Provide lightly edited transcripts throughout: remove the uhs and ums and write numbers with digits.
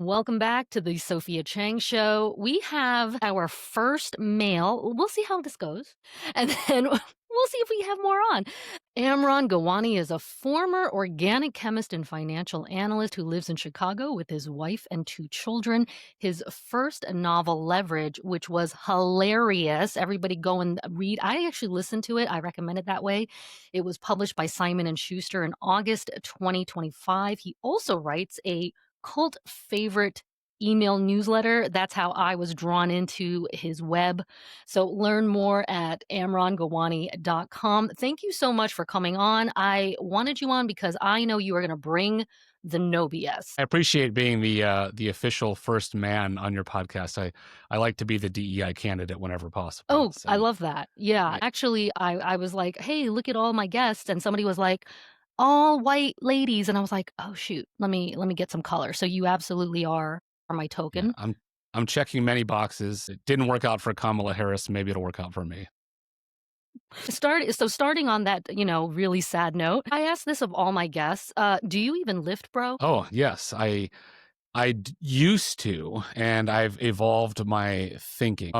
Welcome back to the Sophia Chang Show. We have our first male. We'll see how this goes. And then we'll see if we have more on. Amran Gowani is a former organic chemist and financial analyst who lives in Chicago with his wife and two children. His first novel, Leverage, which was hilarious. Everybody go and read. I actually listened to it. I recommend it that way. It was published by Simon and Schuster in August 2025. He also writes a cult favorite email newsletter. That's how I was drawn into his web. So learn more at amrangawani.com. Thank you so much for coming on. I wanted you on because I know you are going to bring the no BS. I appreciate being the official first man on your podcast. I like to be the DEI candidate whenever possible. Oh, So, I love that. Yeah. yeah. Actually, I was like, hey, look at all my guests. And somebody was like, all white ladies. And I was like, oh shoot, let me get some color. So you absolutely are my Yeah, token. I'm checking many boxes. It didn't work out for Kamala Harris. Maybe it'll work out for me. Starting on that, really sad note, I asked this of all my guests. Do you even lift, bro? Oh yes, used to, and I've evolved my thinking.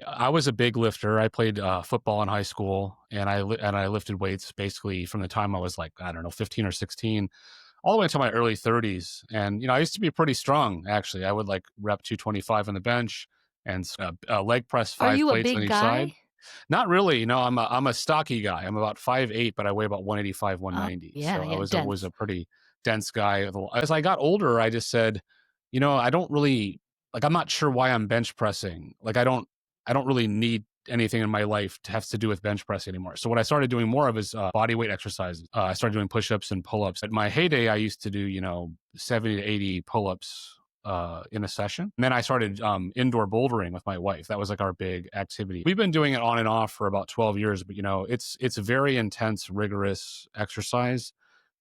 I was a big lifter. I played football in high school, and I lifted weights basically from the time I was like, I don't know, 15 or 16, all the way until my early 30s. And I used to be pretty strong actually. I would like rep 225 on the bench and leg press Are 5 you a plates on big each side. guy? Not really. No, I'm a stocky guy. I'm about 5'8", but I weigh about 185, Oh, 190. yeah, So I yeah, was always dense. a pretty dense guy. As I got older, I just said, I don't really like. I'm not sure why I'm bench pressing. Like I don't really need anything in my life to have to do with bench pressing anymore. So what I started doing more of is body weight exercises. I started doing push-ups and pull-ups. At my heyday, I used to do 70 to 80 pull-ups in a session. And then I started indoor bouldering with my wife. That was like our big activity. We've been doing it on and off for about 12 years, but it's a very intense, rigorous exercise,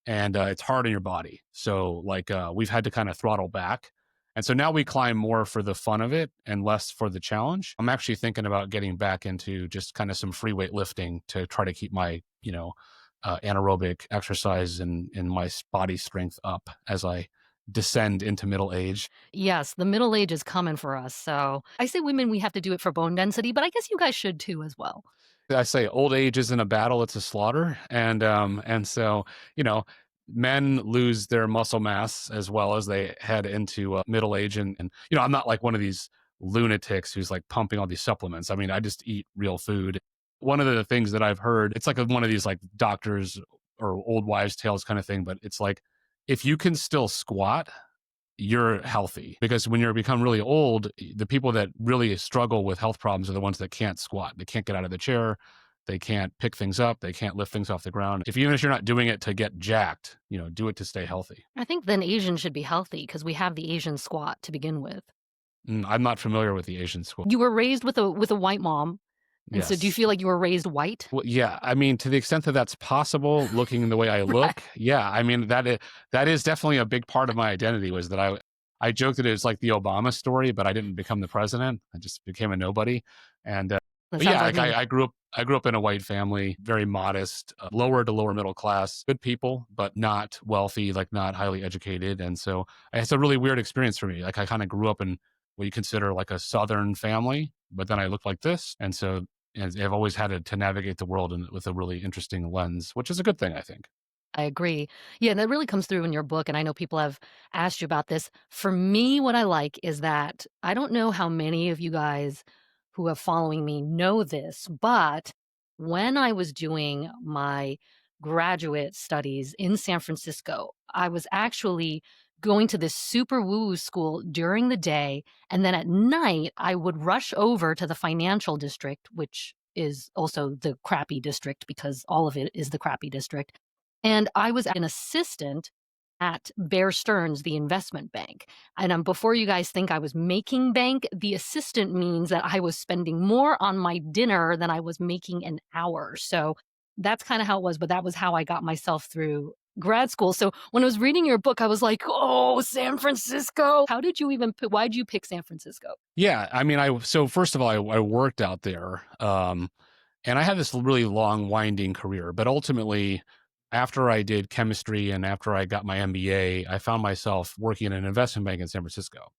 and it's hard on your body. So like we've had to kind of throttle back. And so now we climb more for the fun of it and less for the challenge. I'm actually thinking about getting back into just kind of some free weight lifting to try to keep my, anaerobic exercise and my body strength up as I descend into middle age. Yes, the middle age is coming for us. So I say women, we have to do it for bone density, but I guess you guys should too as well. I say old age isn't a battle, it's a slaughter. And so, men lose their muscle mass as well as they head into middle age. And I'm not like one of these lunatics who's like pumping all these supplements. I mean, I just eat real food. One of the things that I've heard, it's like one of these like doctors or old wives' tales kind of thing, but it's like, if you can still squat, you're healthy, because when you become really old, the people that really struggle with health problems are the ones that can't squat. They can't get out of the chair. They can't pick things up. They can't lift things off the ground. Even if you're not doing it to get jacked, do it to stay healthy. I think then Asians should be healthy because we have the Asian squat to begin with. I'm not familiar with the Asian squat. You were raised with a white mom. And so do you Yes. feel like you were raised white? Well, yeah. I mean, to the extent that that's possible, looking the way I look, Right. yeah. I mean, that is definitely a big part of my identity, was that I joked that it was like the Obama story, but I didn't become the president. I just became a nobody. And That but sounds yeah, like like me. I grew up in a white family, very modest, lower to lower middle class, good people, but not wealthy, like not highly educated. And so it's a really weird experience for me. Like I kind of grew up in what you consider like a Southern family, but then I looked like this. And so I've always had to navigate the world with a really interesting lens, which is a good thing, I think. I agree. Yeah, and that really comes through in your book, and I know people have asked you about this. For me, what I like is that I don't know how many of you guys who are following me know this, but when I was doing my graduate studies in San Francisco, I was actually going to this super woo-woo school during the day, and then at night, I would rush over to the financial district, which is also the crappy district because all of it is the crappy district. And I was an assistant at Bear Stearns, the investment bank. And before you guys think I was making bank, the assistant means that I was spending more on my dinner than I was making an hour. So that's kind of how it was. But that was how I got myself through grad school. So when I was reading your book, I was like, oh, San Francisco. How did you even, why did you pick San Francisco? Yeah. I mean, so first of all, I worked out there. And I had this really long, winding career, but ultimately, after I did chemistry and after I got my MBA, I found myself working in an investment bank in San Francisco.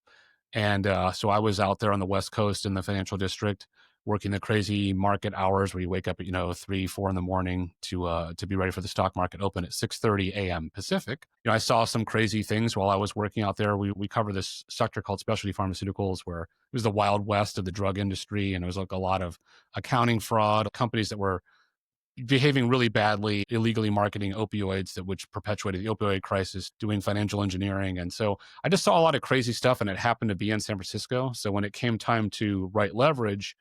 And so I was out there on the West Coast in the financial district, working the crazy market hours where you wake up at 3, 4 in the morning to be ready for the stock market open at 6:30 a.m. Pacific. I saw some crazy things while I was working out there. We cover this sector called specialty pharmaceuticals, where it was the wild west of the drug industry, and it was like a lot of accounting fraud, companies that were behaving really badly, illegally marketing opioids, that which perpetuated the opioid crisis, doing financial engineering. And so I just saw a lot of crazy stuff, and it happened to be in San Francisco. So when it came time to write leverage,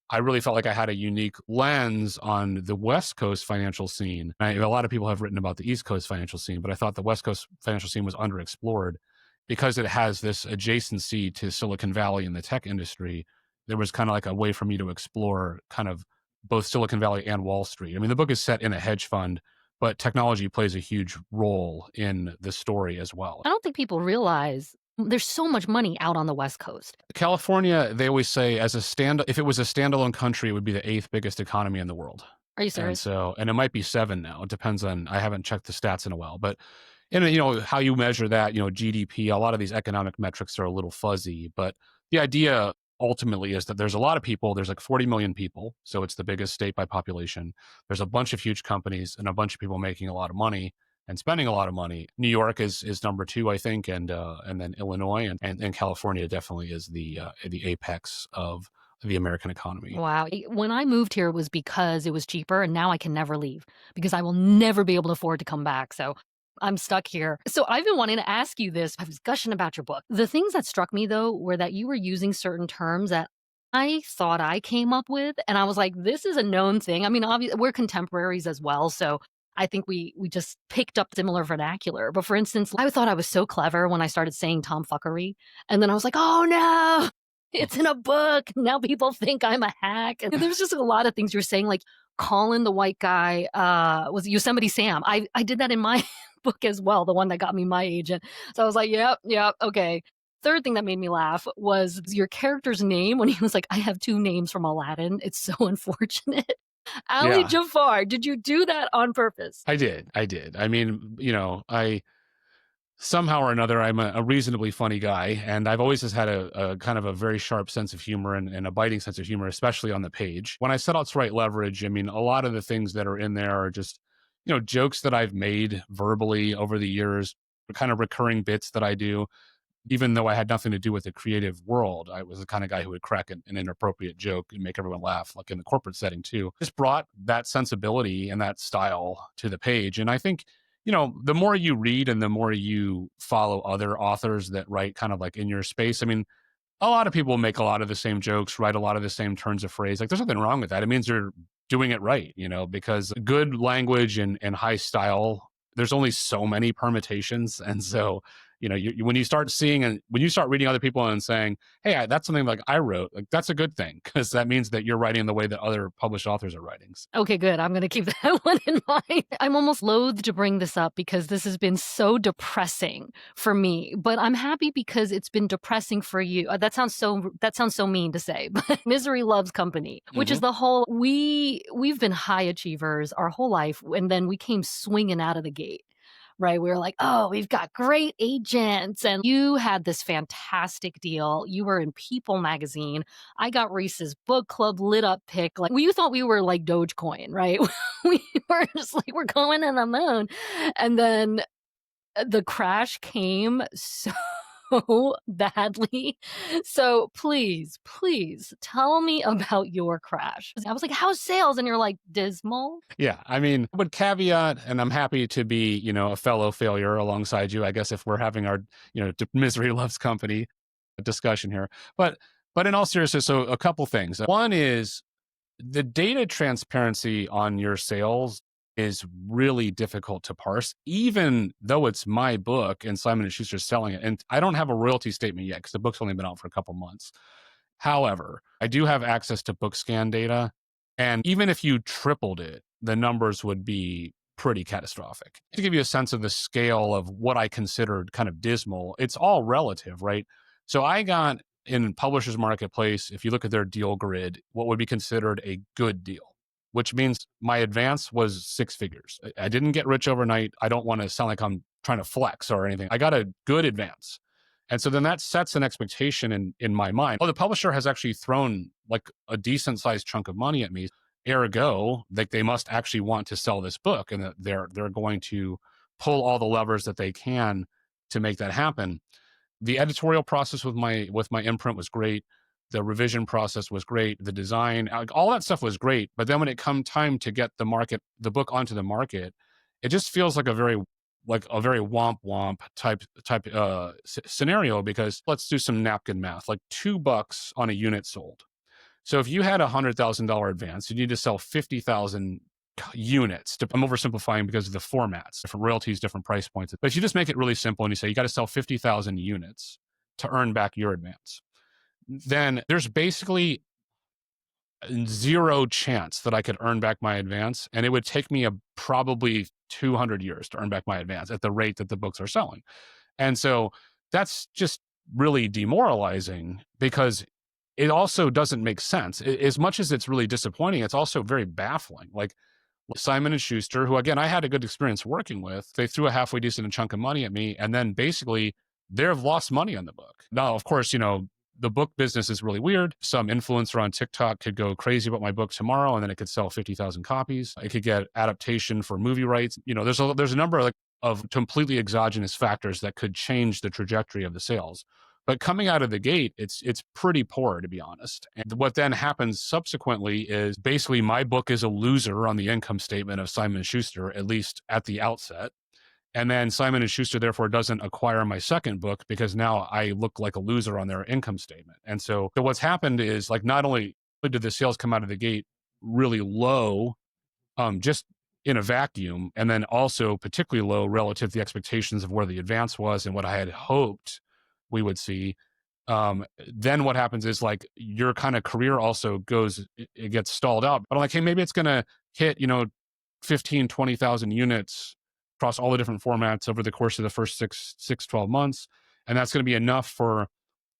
I really felt like I had a unique lens on the West Coast financial scene. A lot of people have written about the East Coast financial scene, but I thought the West Coast financial scene was underexplored because it has this adjacency to Silicon Valley and the tech industry. There was kind of like a way for me to explore kind of both Silicon Valley and Wall Street. I mean, the book is set in a hedge fund, but technology plays a huge role in the story as well. I don't think people realize there's so much money out on the West Coast. California, they always say, if it was a standalone country, it would be the eighth biggest economy in the world. Are you And serious? so, and it might be seven now. It depends on, I haven't checked the stats in a while, but how you measure that, GDP, a lot of these economic metrics are a little fuzzy, but the idea ultimately is that there's a lot of people, there's like 40 million people. So it's the biggest state by population. There's a bunch of huge companies and a bunch of people making a lot of money and spending a lot of money. New York is number two, I think, and then Illinois and California definitely is the apex of the American economy. Wow. When I moved here, it was because it was cheaper, and now I can never leave because I will never be able to afford to come back. So I'm stuck here. So I've been wanting to ask you this. I was gushing about your book. The things that struck me, though, were that you were using certain terms that I thought I came up with. And I was like, this is a known thing. I mean, obviously, we're contemporaries as well. So I think we just picked up similar vernacular. But for instance, I thought I was so clever when I started saying tomfuckery. And then I was like, oh no, it's in a book. Now people think I'm a hack. And there's just a lot of things you're saying, like calling the white guy was Yosemite Sam. I did that in my book as well, the one that got me my agent. So I was like, yep, yep, okay. Third thing that made me laugh was your character's name when he was like, I have two names from Aladdin. It's so unfortunate. Ali Yeah, Jafar, did you do that on purpose? I did. I did. I mean, I somehow or another, I'm a reasonably funny guy, and I've always just had a kind of a very sharp sense of humor and a biting sense of humor, especially on the page. When I set out to write leverage, I mean, a lot of the things that are in there are just, jokes that I've made verbally over the years, kind of recurring bits that I do. Even though I had nothing to do with the creative world, I was the kind of guy who would crack an inappropriate joke and make everyone laugh, like in the corporate setting too. Just brought that sensibility and that style to the page. And I think, the more you read and the more you follow other authors that write kind of like in your space, I mean, a lot of people make a lot of the same jokes, write a lot of the same turns of phrase. Like there's nothing wrong with that. It means you're doing it right, because good language and high style, there's only so many permutations. And so, when you start seeing and when you start reading other people and saying, hey, that's something like I wrote, like that's a good thing because that means that you're writing the way that other published authors are writing. Okay, good. I'm going to keep that one in mind. I'm almost loath to bring this up because this has been so depressing for me, but I'm happy because it's been depressing for you. That sounds so mean to say, but misery loves company, which is Hmm. the whole we've been high achievers our whole life, and then we came swinging out of the gate. Right. We were like, oh, we've got great agents. And you had this fantastic deal. You were in People magazine. I got Reese's book club lit up pick. Like, you thought we were like Dogecoin, right? We were just like, we're going to the moon. And then the crash came so badly. So please, please tell me about your crash. I was like, how's sales? And you're like, dismal. Yeah, I mean, would caveat, and I'm happy to be, a fellow failure alongside you. I guess if we're having our, misery loves company discussion here, but in all seriousness, so a couple things. One is the data transparency on your sales is really difficult to parse, even though it's my book and Simon and Schuster's selling it. And I don't have a royalty statement yet because the book's only been out for a couple months. However, I do have access to book scan data. And even if you tripled it, the numbers would be pretty catastrophic. To give you a sense of the scale of what I considered kind of dismal, it's all relative, right? So I got in Publishers Marketplace, if you look at their deal grid, what would be considered a good deal. which means my advance was 6 figures. I didn't get rich overnight. I don't want to sound like I'm trying to flex or anything. I got a good advance. And so then that sets an expectation in my mind. Oh, the publisher has actually thrown like a decent sized chunk of money at me. Ergo, like they must actually want to sell this book, and that they're going to pull all the levers that they can to make that happen. The editorial process with my imprint was great. The revision process was great. The design, all that stuff was great. But then when it come time to get the book onto the market, it just feels like a very womp womp type scenario, because let's do some napkin math, like $2 on a unit sold. So if you had $100,000 advance, you need to sell 50,000 units. I'm oversimplifying because of the formats, different royalties, different price points. But if you just make it really simple and you say you got to sell 50,000 units to earn back your advance, then there's basically zero chance that I could earn back my advance. And it would take me probably 200 years to earn back my advance at the rate that the books are selling. And so that's just really demoralizing, because it also doesn't make sense. As much as it's really disappointing, it's also very baffling. Like Simon and Schuster, who again I had a good experience working with, they threw a halfway decent chunk of money at me, and then basically they've lost money on the book. Now, of course, the book business is really weird. Some influencer on TikTok could go crazy about my book tomorrow, and then it could sell 50,000 copies. It could get adaptation for movie rights. There's a number of completely exogenous factors that could change the trajectory of the sales. But coming out of the gate, it's pretty poor, to be honest. And what then happens subsequently is basically my book is a loser on the income statement of Simon & Schuster, at least at the outset. And then Simon & Schuster therefore doesn't acquire my second book, because now I look like a loser on their income statement. And so what's happened is, like, not only did the sales come out of the gate really low, just in a vacuum, and then also particularly low relative to the expectations of where the advance was and what I had hoped we would see. Then what happens is, like, your kind of career also it gets stalled out. But I'm like, hey, maybe it's going to hit, 15, 20,000 units across all the different formats over the course of the first 12 months. And that's going to be enough for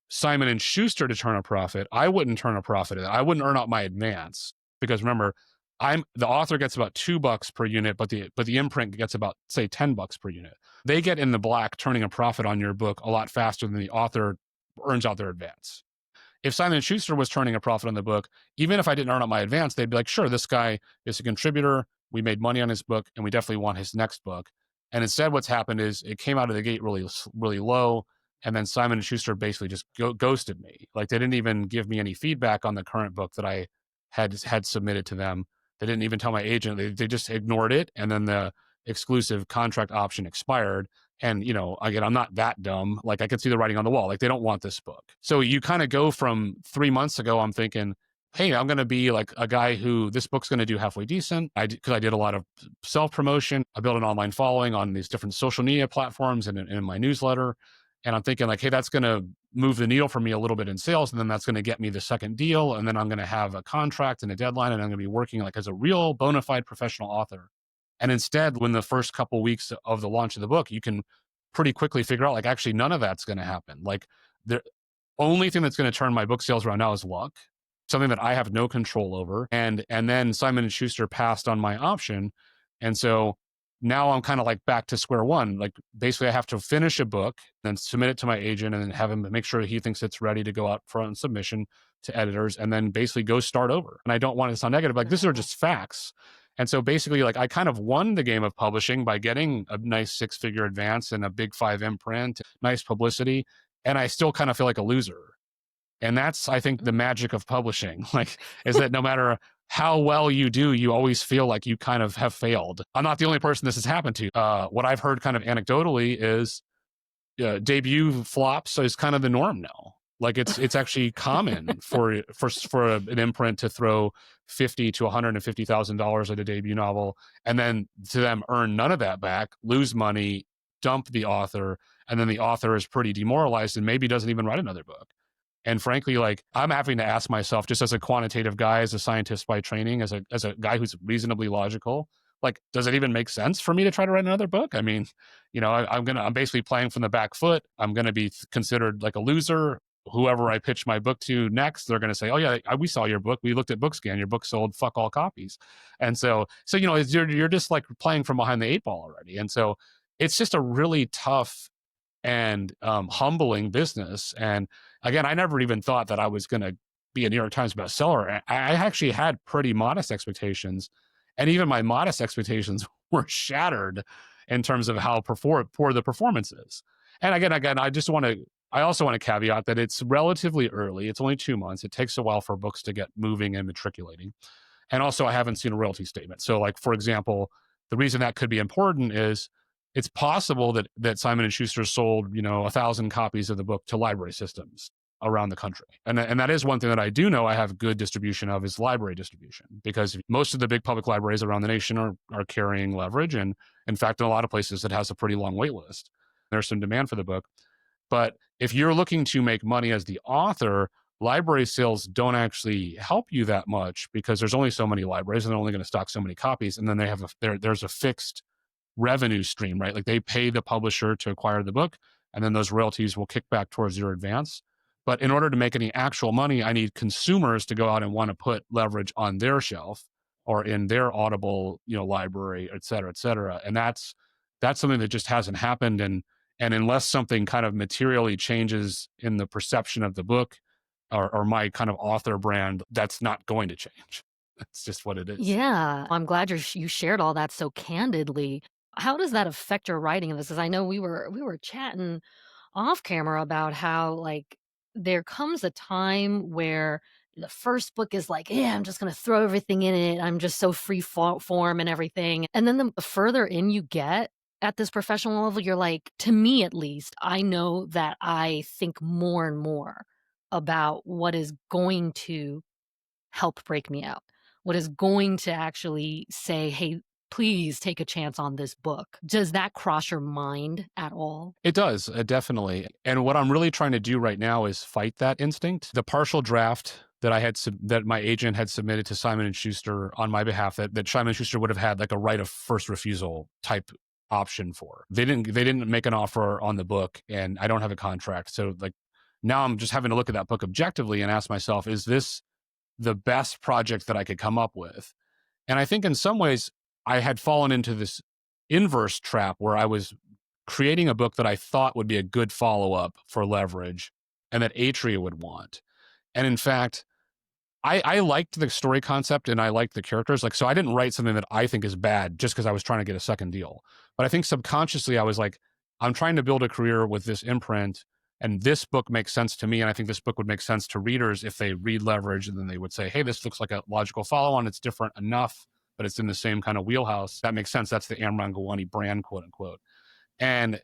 Simon and Schuster to turn a profit. I wouldn't turn a profit. I wouldn't earn out my advance, because remember, the author gets about $2 per unit, but the imprint gets about, say, $10 per unit. They get in the black turning a profit on your book a lot faster than the author earns out their advance. If Simon & Schuster was turning a profit on the book, even if I didn't earn out my advance, they'd be like, sure, this guy is a contributor. We made money on his book, and we definitely want his next book. And instead, what's happened is it came out of the gate really, really low. And then Simon & Schuster basically just ghosted me. Like, they didn't even give me any feedback on the current book that I had submitted to them. They didn't even tell my agent. They just ignored it. And then the exclusive contract option expired. And, again, I'm not that dumb. Like, I could see the writing on the wall. Like, they don't want this book. So you kind of go from 3 months ago, I'm thinking, hey, I'm going to be like a guy who this book's going to do halfway decent. Because I did a lot of self-promotion. I built an online following on these different social media platforms and in my newsletter. And I'm thinking, like, hey, that's going to move the needle for me a little bit in sales. And then that's going to get me the second deal. And then I'm going to have a contract and a deadline. And I'm going to be working like as a real bona fide professional author. And instead, when the first couple weeks of the launch of the book, you can pretty quickly figure out, like, actually, none of that's going to happen. Like, the only thing that's going to turn my book sales around now is luck, something that I have no control over. And then Simon & Schuster passed on my option. And so now I'm kind of like back to square one. Like, basically I have to finish a book, then submit it to my agent, and then have him make sure he thinks it's ready to go out front and submission to editors, and then basically go start over. And I don't want it to sound negative. Like, these are just facts. And so basically, like, I kind of won the game of publishing by getting a nice 6-figure advance and a big 5 imprint, nice publicity. And I still kind of feel like a loser. And that's, I think, the magic of publishing, like, is that no matter how well you do, you always feel like you kind of have failed. I'm not the only person this has happened to. What I've heard kind of anecdotally is debut flops is kind of the norm now. Like, it's actually common for an imprint to throw $50,000 to $150,000 at a debut novel, and then to them earn none of that back, lose money, dump the author, and then the author is pretty demoralized and maybe doesn't even write another book. And frankly, like, I'm having to ask myself, just as a quantitative guy, as a scientist by training, as a guy who's reasonably logical, like, does it even make sense for me to try to write another book? I mean, I'm basically playing from the back foot. I'm going to be considered like a loser whoever I pitch my book to next, they're going to say, "Oh yeah, we saw your book. We looked at BookScan. Your book sold fuck all copies." And so you're just like playing from behind the eight ball already. And so it's just a really tough and humbling business. And again, I never even thought that I was going to be a New York Times bestseller. I actually had pretty modest expectations, and even my modest expectations were shattered in terms of how poor the performance is. And again, I also want to caveat that it's relatively early. It's only 2 months. It takes a while for books to get moving and matriculating. And also, I haven't seen a royalty statement. So, like, for example, the reason that could be important is it's possible that Simon and Schuster sold 1,000 copies of the book to library systems around the country, and that is one thing that I do know I have good distribution of is library distribution, because most of the big public libraries around the nation are carrying leverage, and in fact, in a lot of places, it has a pretty long wait list. There's some demand for the book, but if you're looking to make money as the author, library sales don't actually help you that much, because there's only so many libraries and they're only going to stock so many copies, and then there's a fixed revenue stream, right? Like, they pay the publisher to acquire the book, and then those royalties will kick back towards your advance. But in order to make any actual money, I need consumers to go out and want to put leverage on their shelf or in their Audible, library, et cetera, et cetera. And that's something that just hasn't happened. And unless something kind of materially changes in the perception of the book, or my kind of author brand, that's not going to change. That's just what it is. Yeah, I'm glad you shared all that so candidly. How does that affect your writing of this? Because I know we were chatting off camera about how, like, there comes a time where the first book is like, yeah, I'm just gonna throw everything in it. I'm just so form and everything. And then the further in you get at this professional level, you're like, to me at least, I know that I think more and more about what is going to help break me out, what is going to actually say, hey, please take a chance on this book. Does that cross your mind at all? It does, definitely. And what I'm really trying to do right now is fight that instinct. The partial draft that my agent had submitted to Simon and Schuster on my behalf, that Simon and Schuster would have had like a right of first refusal type option for. They didn't make an offer on the book, and I don't have a contract. So, like, now I'm just having to look at that book objectively and ask myself, is this the best project that I could come up with? And I think in some ways I had fallen into this inverse trap where I was creating a book that I thought would be a good follow-up for leverage and that Atria would want. And in fact, I liked the story concept and I liked the characters. Like, so I didn't write something that I think is bad just because I was trying to get a second deal. But I think subconsciously I was like, I'm trying to build a career with this imprint, and this book makes sense to me. And I think this book would make sense to readers if they read Leverage, and then they would say, hey, this looks like a logical follow-on. It's different enough, but it's in the same kind of wheelhouse. That makes sense. That's the Amran Gowani brand, quote unquote. And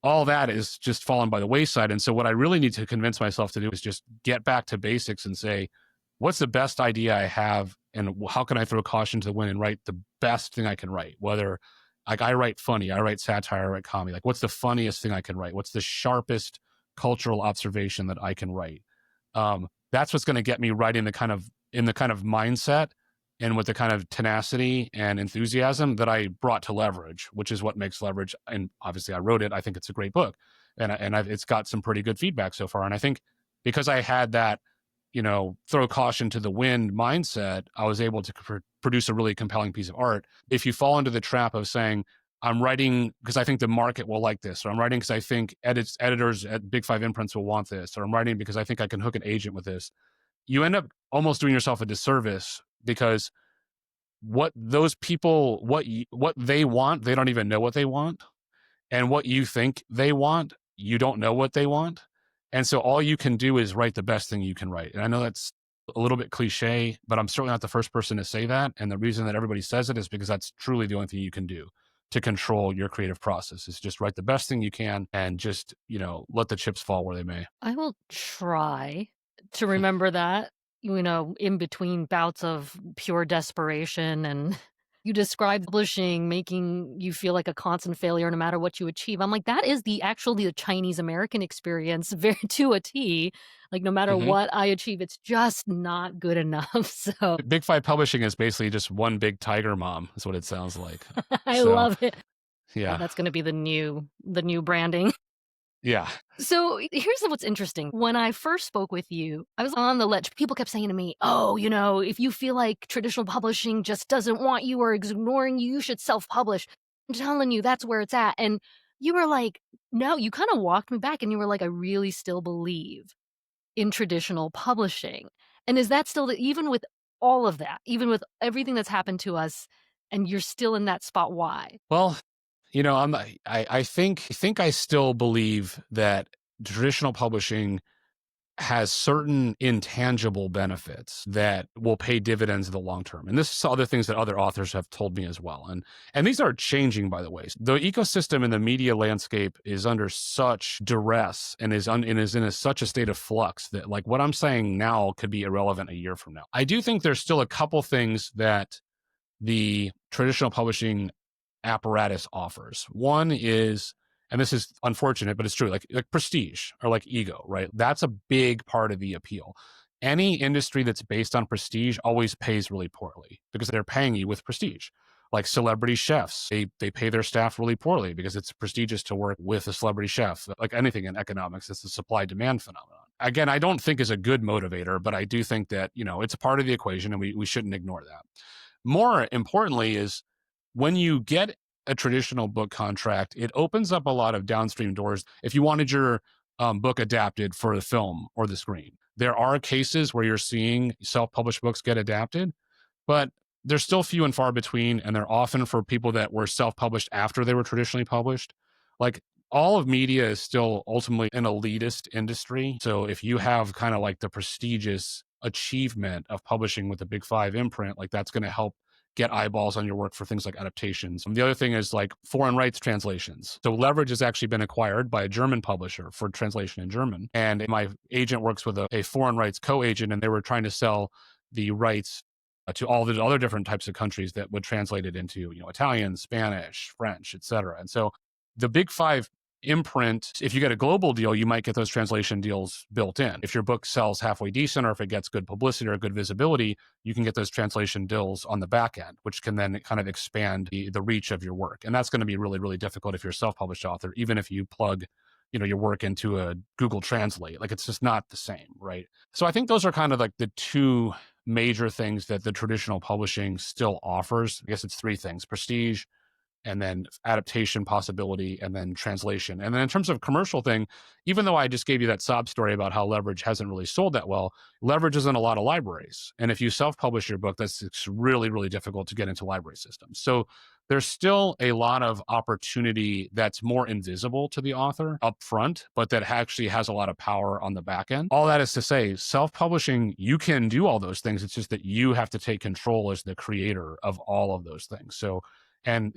all that is just fallen by the wayside. And so what I really need to convince myself to do is just get back to basics and say, what's the best idea I have, and how can I throw caution to the wind and write the best thing I can write? Whether, like, I write funny, I write satire, I write comedy. Like, what's the funniest thing I can write? What's the sharpest cultural observation that I can write? That's what's going to get me writing in the kind of mindset and with the kind of tenacity and enthusiasm that I brought to Leverage, which is what makes Leverage. And obviously, I wrote it. I think it's a great book, and it's got some pretty good feedback so far. And I think because I had that, throw caution to the wind mindset, I was able to produce a really compelling piece of art. If you fall into the trap of saying, I'm writing because I think the market will like this, or I'm writing because I think editors at Big Five imprints will want this, or I'm writing because I think I can hook an agent with this, you end up almost doing yourself a disservice, because what those people, what they want, they don't even know what they want. And what you think they want, you don't know what they want. And so all you can do is write the best thing you can write. And I know that's a little bit cliche, but I'm certainly not the first person to say that. And the reason that everybody says it is because that's truly the only thing you can do to control your creative process, is just write the best thing you can and just, let the chips fall where they may. I will try to remember that, in between bouts of pure desperation. And you described publishing making you feel like a constant failure no matter what you achieve. I'm like, that is actually the Chinese American experience, very to a T. Like, no matter Mm-hmm. what I achieve, it's just not good enough. So Big Five publishing is basically just one big tiger mom, is what it sounds like. I So love it. yeah. That's going to be the new branding. Yeah. So here's what's interesting. When I first spoke with you, I was on the ledge. People kept saying to me, "Oh, if you feel like traditional publishing just doesn't want you or is ignoring you, you should self-publish." I'm telling you, that's where it's at. And you were like, no, you kind of walked me back and you were like, I really still believe in traditional publishing. And is that still even with all of that, even with everything that's happened to us, and you're still in that spot? Why? Well, I think I still believe that traditional publishing has certain intangible benefits that will pay dividends in the long term. And this is other things that other authors have told me as well. And these are changing, by the way. The ecosystem in the media landscape is under such duress and is in such a state of flux that like what I'm saying now could be irrelevant a year from now. I do think there's still a couple things that the traditional publishing apparatus offers. One is, and this is unfortunate, but it's true, like prestige or like ego, right? That's a big part of the appeal. Any industry that's based on prestige always pays really poorly because they're paying you with prestige. Like celebrity chefs, they pay their staff really poorly because it's prestigious to work with a celebrity chef. Like anything in economics, it's a supply demand phenomenon. Again, I don't think is a good motivator, but I do think that, it's a part of the equation and we shouldn't ignore that. More importantly is when you get a traditional book contract, it opens up a lot of downstream doors. If you wanted your book adapted for the film or the screen, there are cases where you're seeing self-published books get adapted, but they're still few and far between, and they're often for people that were self-published after they were traditionally published. Like all of media is still ultimately an elitist industry. So if you have kind of like the prestigious achievement of publishing with a big five imprint, like that's going to help get eyeballs on your work for things like adaptations. And the other thing is like foreign rights translations. So Leverage has actually been acquired by a German publisher for translation in German. And my agent works with a foreign rights co-agent, and they were trying to sell the rights to all the other different types of countries that would translate it into, Italian, Spanish, French, etc. And so the big five imprint, if you get a global deal, you might get those translation deals built in. If your book sells halfway decent or if it gets good publicity or good visibility, you can get those translation deals on the back end, which can then kind of expand the reach of your work. And that's going to be really, really difficult if you're a self-published author, even if you plug your work into a Google Translate. Like it's just not the same, right? So I think those are kind of like the two major things that the traditional publishing still offers. I guess it's three things: prestige, and then adaptation possibility, and then translation. And then in terms of commercial thing, even though I just gave you that sob story about how Leverage hasn't really sold that well, Leverage is in a lot of libraries. And if you self-publish your book, it's really, really difficult to get into library systems. So there's still a lot of opportunity that's more invisible to the author up front, but that actually has a lot of power on the back end. All that is to say, self-publishing, you can do all those things. It's just that you have to take control as the creator of all of those things. So and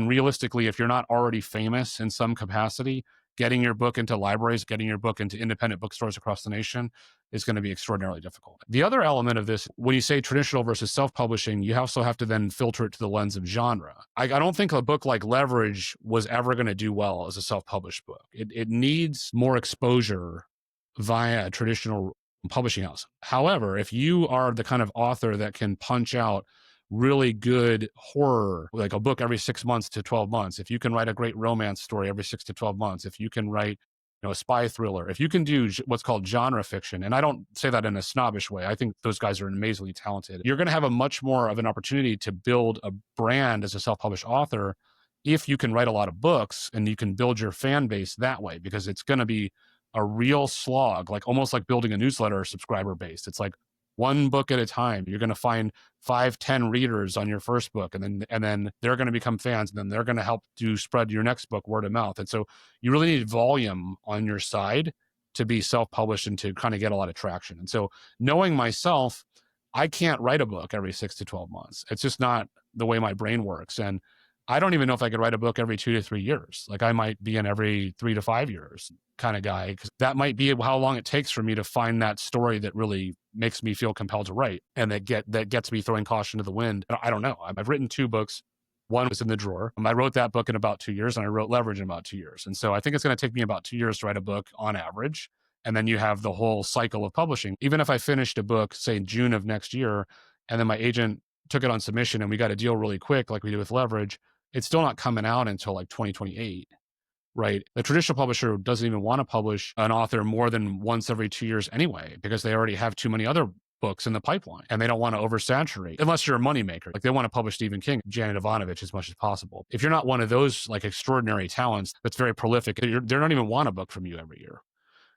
realistically, if you're not already famous in some capacity, getting your book into libraries, getting your book into independent bookstores across the nation is going to be extraordinarily difficult. The other element of this, when you say traditional versus self-publishing, you also have to then filter it to the lens of genre. I don't think a book like Leverage was ever going to do well as a self-published book. It needs more exposure via a traditional publishing house. However, if you are the kind of author that can punch out really good horror, like a book every 6 months to 12 months, if you can write a great romance story every 6 to 12 months, if you can write a spy thriller, if you can do what's called genre fiction, and I don't say that in a snobbish way, I think those guys are amazingly talented, you're going to have a much more of an opportunity to build a brand as a self-published author if you can write a lot of books and you can build your fan base that way, because it's going to be a real slog, like almost like building a newsletter subscriber base. It's like one book at a time. You're going to find 5, 10 readers on your first book, and then they're going to become fans, and then they're going to help you spread your next book word of mouth. And so you really need volume on your side to be self-published and to kind of get a lot of traction. And so knowing myself, I can't write a book every 6 to 12 months. It's just not the way my brain works. And I don't even know if I could write a book every 2 to 3 years. Like I might be an every 3 to 5 years kind of guy, because that might be how long it takes for me to find that story that really makes me feel compelled to write, and that gets me throwing caution to the wind. I don't know. I've written 2 books. One was in the drawer. I wrote that book in about 2 years, and I wrote Leverage in about 2 years. And so I think it's going to take me about 2 years to write a book on average. And then you have the whole cycle of publishing. Even if I finished a book, say June of next year, and then my agent took it on submission and we got a deal really quick, like we did with Leverage, it's still not coming out until like 2028. right? The traditional publisher doesn't even want to publish an author more than once every 2 years anyway, because they already have too many other books in the pipeline and they don't want to oversaturate unless you're a moneymaker. Like they want to publish Stephen King, Janet Ivanovich as much as possible. If you're not one of those like extraordinary talents that's very prolific, they don't even want a book from you every year.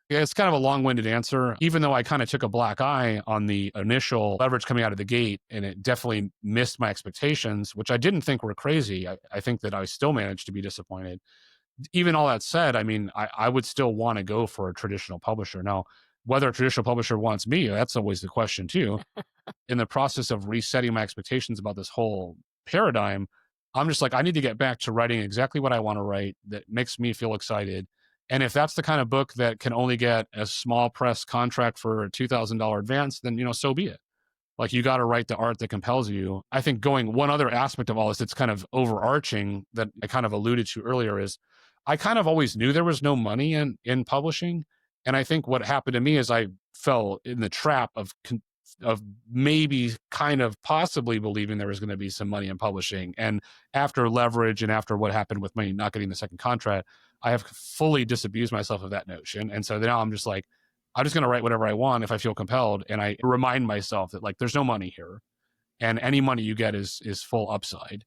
Yeah, it's kind of a long-winded answer, even though I kind of took a black eye on the initial leverage coming out of the gate, and it definitely missed my expectations, which I didn't think were crazy. I think that I still managed to be disappointed. Even all that said, I mean, I would still want to go for a traditional publisher. Now, whether a traditional publisher wants me, that's always the question too. In the process of resetting my expectations about this whole paradigm, I'm just like, I need to get back to writing exactly what I want to write that makes me feel excited. And if that's the kind of book that can only get a small press contract for a $2,000 advance, then, so be it. Like you got to write the art that compels you. I think going one other aspect of all this that's kind of overarching that I kind of alluded to earlier is I kind of always knew there was no money in publishing. And I think what happened to me is I fell in the trap of maybe kind of possibly believing there was going to be some money in publishing. And after leverage and after what happened with me not getting the second contract, I have fully disabused myself of that notion. And so now I'm just like, I'm just going to write whatever I want if I feel compelled. And I remind myself that like, there's no money here and any money you get is full upside.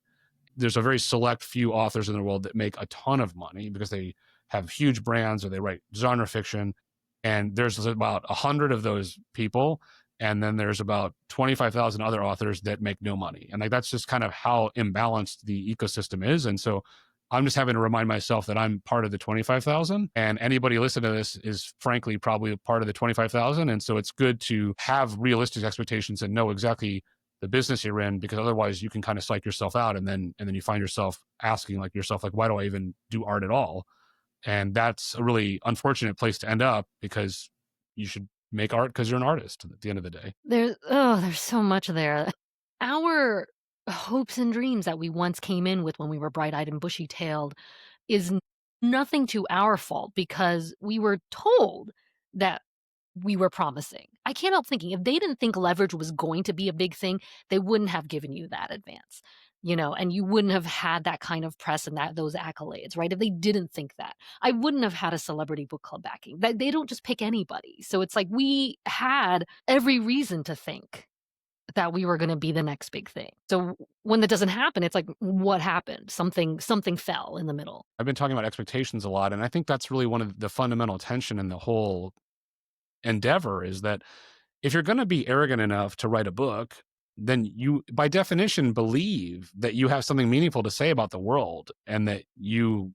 There's a very select few authors in the world that make a ton of money because they have huge brands or they write genre fiction. And there's about 100 of those people. And then there's about 25,000 other authors that make no money. And like, that's just kind of how imbalanced the ecosystem is. And so I'm just having to remind myself that I'm part of the 25,000 and anybody listening to this is frankly probably a part of the 25,000. And so it's good to have realistic expectations and know exactly the business you're in, because otherwise you can kind of psych yourself out. And then you find yourself asking like yourself, like, why do I even do art at all? And that's a really unfortunate place to end up because you should make art because you're an artist at the end of the day. There's so much there. Our hopes and dreams that we once came in with when we were bright-eyed and bushy-tailed is nothing to our fault because we were told that we were promising. I can't help thinking if they didn't think leverage was going to be a big thing, they wouldn't have given you that advance, and you wouldn't have had that kind of press and those accolades, right? If they didn't think that, I wouldn't have had a celebrity book club backing. That they don't just pick anybody. So it's like we had every reason to think that we were going to be the next big thing. So when that doesn't happen, it's like, what happened? Something fell in the middle. I've been talking about expectations a lot, and I think that's really one of the fundamental tension in the whole endeavor is that if you're going to be arrogant enough to write a book, then you, by definition, believe that you have something meaningful to say about the world and that you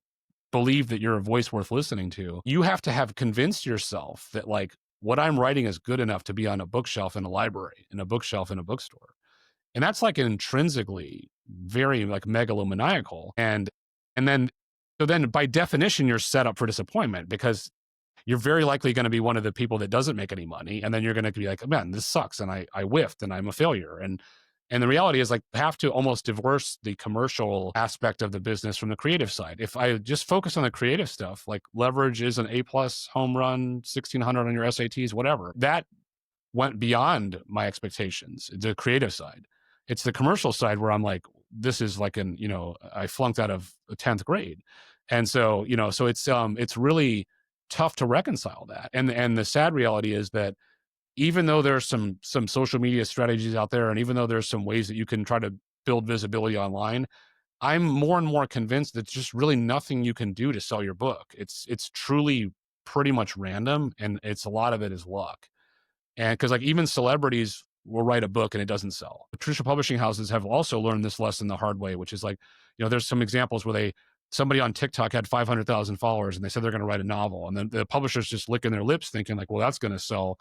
believe that you're a voice worth listening to. You have to have convinced yourself that like what I'm writing is good enough to be on a bookshelf in a library, in a bookshelf in a bookstore. And that's like intrinsically very like megalomaniacal. And then so then by definition, you're set up for disappointment because you're very likely going to be one of the people that doesn't make any money. And then you're going to be like, man, this sucks. And I whiffed and I'm a failure. And the reality is like, have to almost divorce the commercial aspect of the business from the creative side. If I just focus on the creative stuff, like leverage is an A+ home run, 1600 on your SATs, whatever, that went beyond my expectations, the creative side. It's the commercial side where I'm like, this is like I flunked out of 10th grade. And so, so it's really tough to reconcile that. And the sad reality is that even though there's some social media strategies out there, and even though there's some ways that you can try to build visibility online, I'm more and more convinced that just really nothing you can do to sell your book. It's truly pretty much random, and a lot of it is luck. And because like even celebrities will write a book and it doesn't sell. The traditional publishing houses have also learned this lesson the hard way, which is like, there's some examples where somebody on TikTok had 500,000 followers and they said they're going to write a novel. And then the publisher's just licking their lips thinking like, well, that's going to sell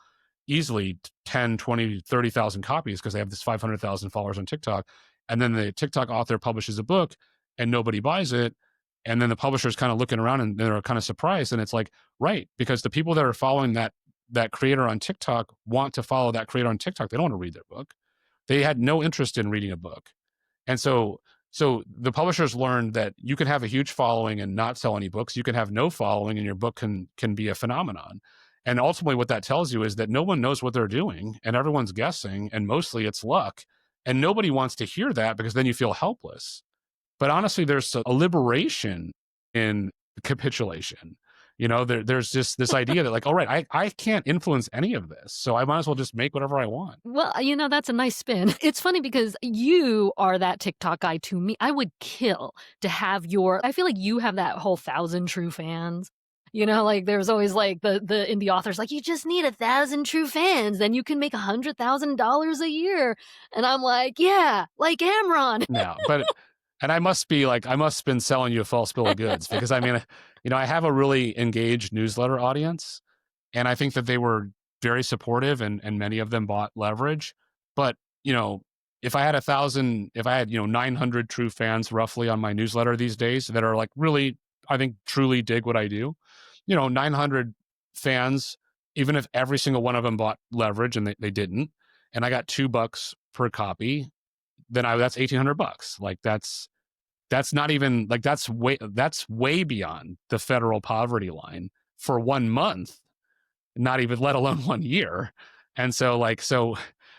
easily 10, 20, 30,000 copies because they have this 500,000 followers on TikTok. And then the TikTok author publishes a book and nobody buys it. And then the publisher's kind of looking around and they're kind of surprised. And it's like, right, because the people that are following that creator on TikTok want to follow that creator on TikTok. They don't want to read their book. They had no interest in reading a book. And so the publishers learned that you can have a huge following and not sell any books. You can have no following and your book can be a phenomenon. And ultimately what that tells you is that no one knows what they're doing and everyone's guessing and mostly it's luck. And nobody wants to hear that because then you feel helpless. But honestly, there's a liberation in capitulation. There's just this idea that like, all right, I can't influence any of this, so I might as well just make whatever I want. Well, that's a nice spin. It's funny because you are that TikTok guy to me. I would kill to have I feel like you have that whole 1,000 true fans. Like there's always like the indie authors like, you just need 1,000 true fans, then you can make $100,000 a year. And I'm like, yeah, like Amran. No, and I must have been selling you a false bill of goods because I mean, I have a really engaged newsletter audience, and I think that they were very supportive, and many of them bought leverage. But if I had 1,000, if I had 900 true fans roughly on my newsletter these days that are like really, I think, truly dig what I do, 900 fans, even if every single one of them bought leverage and they didn't, and I got $2 per copy, then that's $1,800. Like that's not even like that's way beyond the federal poverty line for 1 month, not even let alone 1 year. And so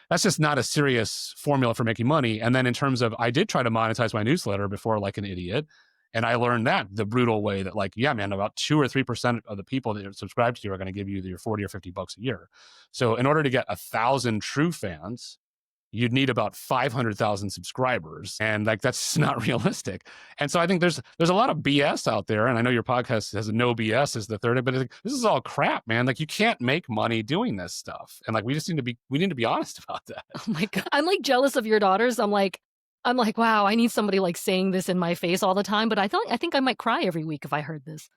that's just not a serious formula for making money. And then in terms of, I did try to monetize my newsletter before like an idiot, and I learned that the brutal way that like, yeah, man, about 2 or 3% of the people that subscribe to you are going to give you your 40 or $50 a year. So in order to get 1,000 true fans, you'd need about 500,000 subscribers, and like that's not realistic. And so I think there's a lot of BS out there, and I know your podcast has no BS as the third, but this is all crap, man. Like you can't make money doing this stuff, and like we need to be honest about that. Oh my God, I'm like jealous of your daughters. I'm like, wow, I need somebody like saying this in my face all the time. But I think I might cry every week if I heard this.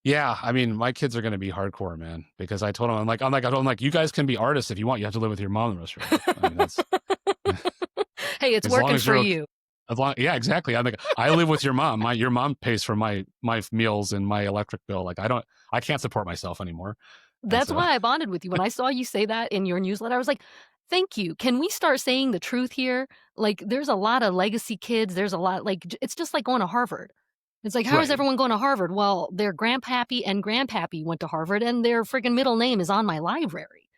Yeah, I mean, my kids are going to be hardcore, man, because I told them, I'm like, you guys can be artists if you want. You have to live with your mom the rest of your life. I mean, that's hey, it's working for you. Yeah, exactly. I'm like, I live with your mom. Your mom pays for my meals and my electric bill. Like I can't support myself anymore. That's why I bonded with you. When I saw you say that in your newsletter, I was like, thank you. Can we start saying the truth here? Like, there's a lot of legacy kids. There's a lot, like, it's just like going to Harvard. It's like, how is everyone going to Harvard? Well, their grandpappy and grandpappy went to Harvard, and their freaking middle name is on my library.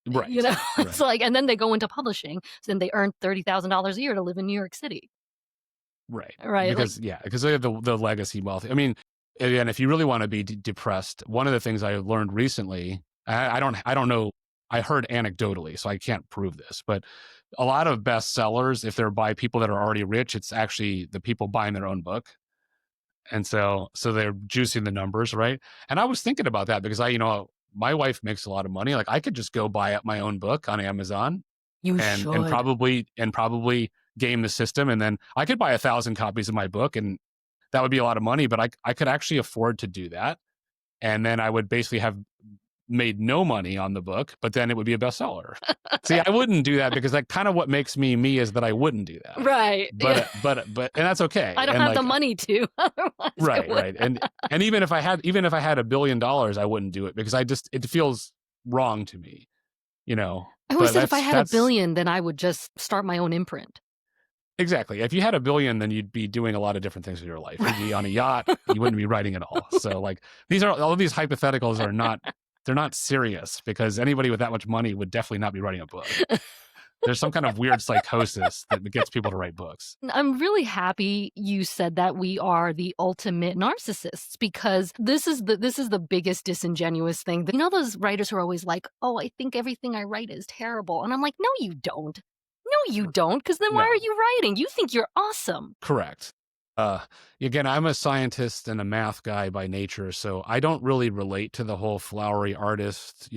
Right. It's like, and then they go into publishing. So then they earn $30,000 a year to live in New York City. Right. Right. Because they have the legacy wealth. I mean, again, if you really want to be depressed, one of the things I learned recently, I don't know, I heard anecdotally, so I can't prove this, but a lot of bestsellers, if they're by people that are already rich, it's actually the people buying their own book. And so they're juicing the numbers, right? And I was thinking about that because my wife makes a lot of money. Like I could just go buy up my own book on Amazon and probably game the system. And then I could buy 1,000 copies of my book, and that would be a lot of money, but I could actually afford to do that. And then I would basically have made no money on the book, but then it would be a bestseller. See, I wouldn't do that because like kind of what makes me is that I wouldn't do that. Right. But and that's okay. I don't have the money to. Right. And even if I had $1 billion, I wouldn't do it because it feels wrong to me, I always said if I had $1 billion, then I would just start my own imprint. Exactly. If you had $1 billion, then you'd be doing a lot of different things with your life. You'd be on a yacht. You wouldn't be writing at all. So like all of these hypotheticals are not, they're not serious because anybody with that much money would definitely not be writing a book. There's some kind of weird psychosis that gets people to write books. I'm really happy you said that we are the ultimate narcissists, because this is the biggest disingenuous thing. Those writers who are always like, oh, I think everything I write is terrible. And I'm like, no, you don't. No, you don't. Because then why are you writing? You think you're awesome. Correct. Again, I'm a scientist and a math guy by nature, so I don't really relate to the whole flowery artist,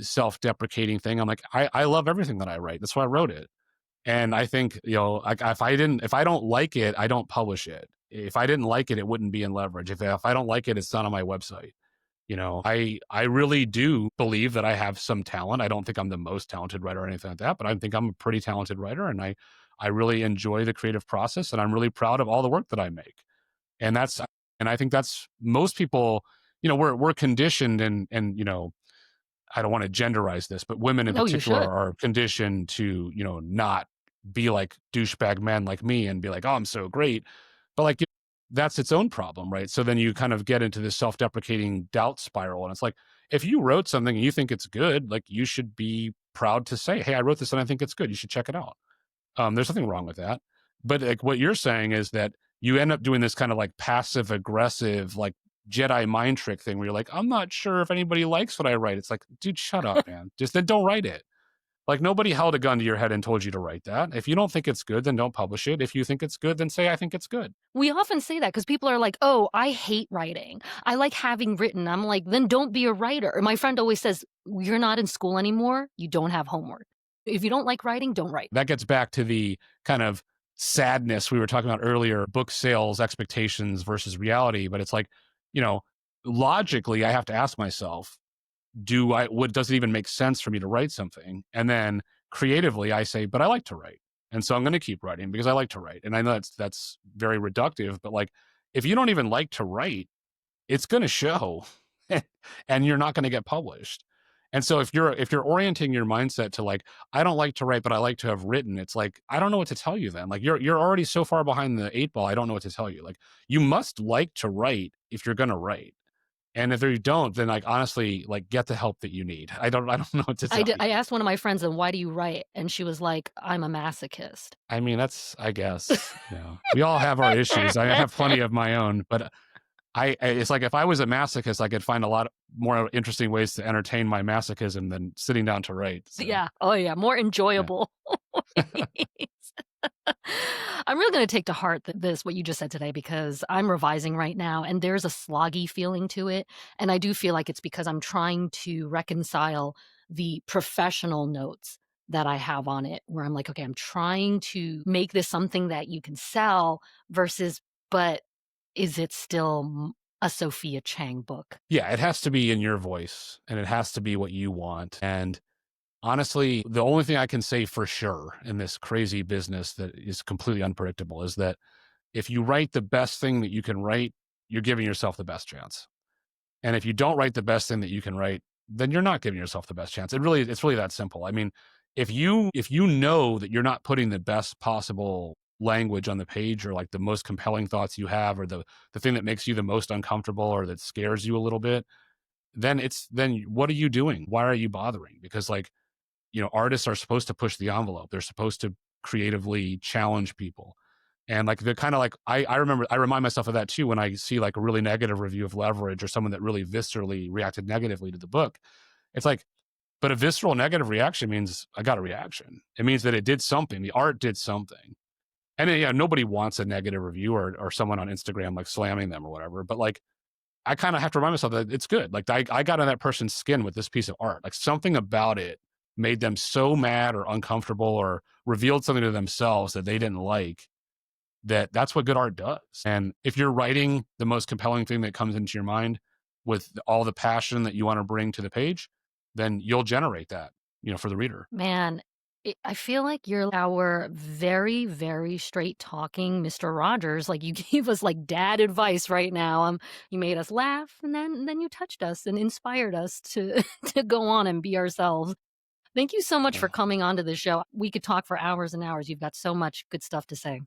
self-deprecating thing. I'm like, I love everything that I write. That's why I wrote it. And I think, if I don't like it, I don't publish it. If I didn't like it, it wouldn't be in leverage. If I don't like it, it's not on my website. I really do believe that I have some talent. I don't think I'm the most talented writer or anything like that, but I think I'm a pretty talented writer, and I really enjoy the creative process, and I'm really proud of all the work that I make. And I think that's most people, we're conditioned and I don't want to genderize this, but women in particular are conditioned to, not be like douchebag men like me and be like, oh, I'm so great. But like, that's its own problem, right? So then you kind of get into this self-deprecating doubt spiral. And it's like, if you wrote something and you think it's good, like you should be proud to say, hey, I wrote this and I think it's good. You should check it out. There's nothing wrong with that. But like what you're saying is that you end up doing this kind of like passive aggressive, like Jedi mind trick thing where you're like, I'm not sure if anybody likes what I write. It's like, dude, shut up, man. Just then don't write it. Like nobody held a gun to your head and told you to write that. If you don't think it's good, then don't publish it. If you think it's good, then say I think it's good. We often say that because people are like, "Oh, I hate writing. I like having written." I'm like, "Then don't be a writer." My friend always says, "You're not in school anymore. You don't have homework. If you don't like writing, don't write." That gets back to the kind of sadness we were talking about earlier, book sales expectations versus reality. But it's like, you know, logically, I have to ask myself, does it even make sense for me to write something? And then creatively I say, but I like to write. And so I'm going to keep writing because I like to write. And I know that's very reductive, but like, if you don't even like to write, it's going to show and you're not going to get published. And so if you're orienting your mindset to like, I don't like to write, but I like to have written, it's like, I don't know what to tell you then. Like you're already so far behind the eight ball. I don't know what to tell you. Like you must like to write if you're going to write. And if you don't, then like honestly, like get the help that you need. I don't know what to tell I you. asked one of my friends, "And why do you write?" And she was like, "I'm a masochist." I mean, I guess, we all have our issues. I have plenty of my own, but it's like if I was a masochist, I could find a lot more interesting ways to entertain my masochism than sitting down to write. So, Yeah. Oh, yeah, more yeah. enjoyable ways. I'm really gonna take to heart what you just said today because I'm revising right now, and there's a sloggy feeling to it, and I do feel like it's because I'm trying to reconcile the professional notes that I have on it, where I'm like, "Okay, I'm trying to make this something that you can sell versus but is it still a Sophia Chang book?" Yeah, it has to be in your voice and it has to be what you want. And honestly, the only thing I can say for sure in this crazy business that is completely unpredictable is that if you write the best thing that you can write, you're giving yourself the best chance. And if you don't write the best thing that you can write, then you're not giving yourself the best chance. It's really that simple. I mean, if you know that you're not putting the best possible language on the page or like the most compelling thoughts you have or the thing that makes you the most uncomfortable or that scares you a little bit, then what are you doing? Why are you bothering? Because like, artists are supposed to push the envelope. They're supposed to creatively challenge people. And like they're kind of like I remind myself of that too when I see like a really negative review of Leverage or someone that really viscerally reacted negatively to the book. It's like, but a visceral negative reaction means I got a reaction. It means that it did something. The art did something. And then, yeah, nobody wants a negative review or someone on Instagram like slamming them or whatever. But like I kind of have to remind myself that it's good. Like I got on that person's skin with this piece of art. Like something about it made them so mad or uncomfortable or revealed something to themselves that they didn't like that's what good art does. And if you're writing the most compelling thing that comes into your mind with all the passion that you want to bring to the page, then you'll generate that, for the reader. Man, I feel like you're our very, very straight talking Mr. Rogers. Like you gave us like dad advice right now. You made us laugh, and then you touched us and inspired us to to go on and be ourselves. Thank you so much Yeah. for coming onto the show. We could talk for hours and hours. You've got so much good stuff to say.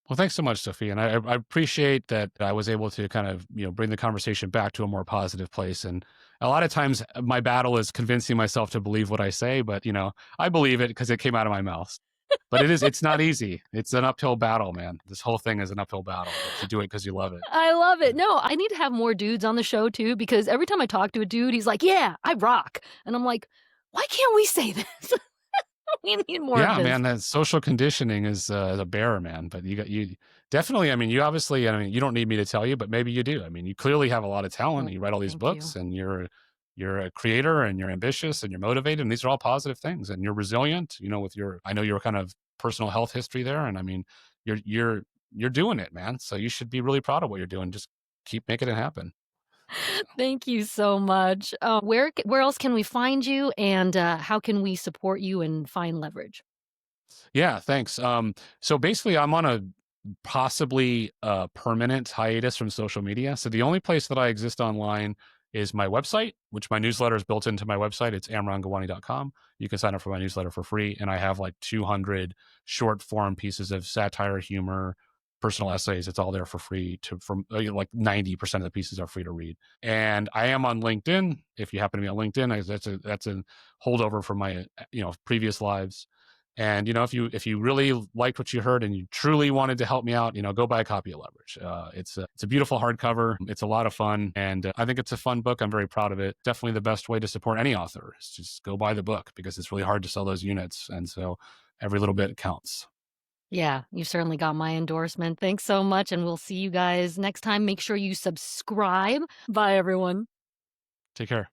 Well, thanks so much, Sophia. And I appreciate that I was able to kind of, bring the conversation back to a more positive place. And a lot of times my battle is convincing myself to believe what I say, but, I believe it because it came out of my mouth. But it's not easy. It's an uphill battle, man. This whole thing is an uphill battle, but you do it because you love it. I love Yeah. it. No, I need to have more dudes on the show too, because every time I talk to a dude, he's like, "Yeah, I rock." And I'm like, why can't we say this? We need more of Yeah, this. man, that social conditioning is a bear, man. But you definitely. I mean, you obviously. I mean, you don't need me to tell you, but maybe you do. I mean, you clearly have a lot of talent. Well, You write all these thank you. books, and you're a creator, and you're ambitious, and you're motivated, and these are all positive things. And you're resilient. With I know your kind of personal health history there, and I mean, you're doing it, man. So you should be really proud of what you're doing. Just keep making it happen. Thank you so much. Where else can we find you, and how can we support you and find leverage? Yeah, thanks. So basically, I'm on a possibly permanent hiatus from social media. So the only place that I exist online is my website, which my newsletter is built into my website. It's amrangowani.com. You can sign up for my newsletter for free. And I have like 200 short form pieces of satire, humor, personal essays. It's all there for free from like 90% of the pieces are free to read. And I am on LinkedIn. If you happen to be on LinkedIn, that's a holdover from my, previous lives. And if you really liked what you heard and you truly wanted to help me out, go buy a copy of Leverage. It's a beautiful hardcover. It's a lot of fun, and I think it's a fun book. I'm very proud of it. Definitely the best way to support any author is just go buy the book, because it's really hard to sell those units, and so every little bit counts. Yeah, you certainly got my endorsement. Thanks so much, and we'll see you guys next time. Make sure you subscribe. Bye, everyone. Take care.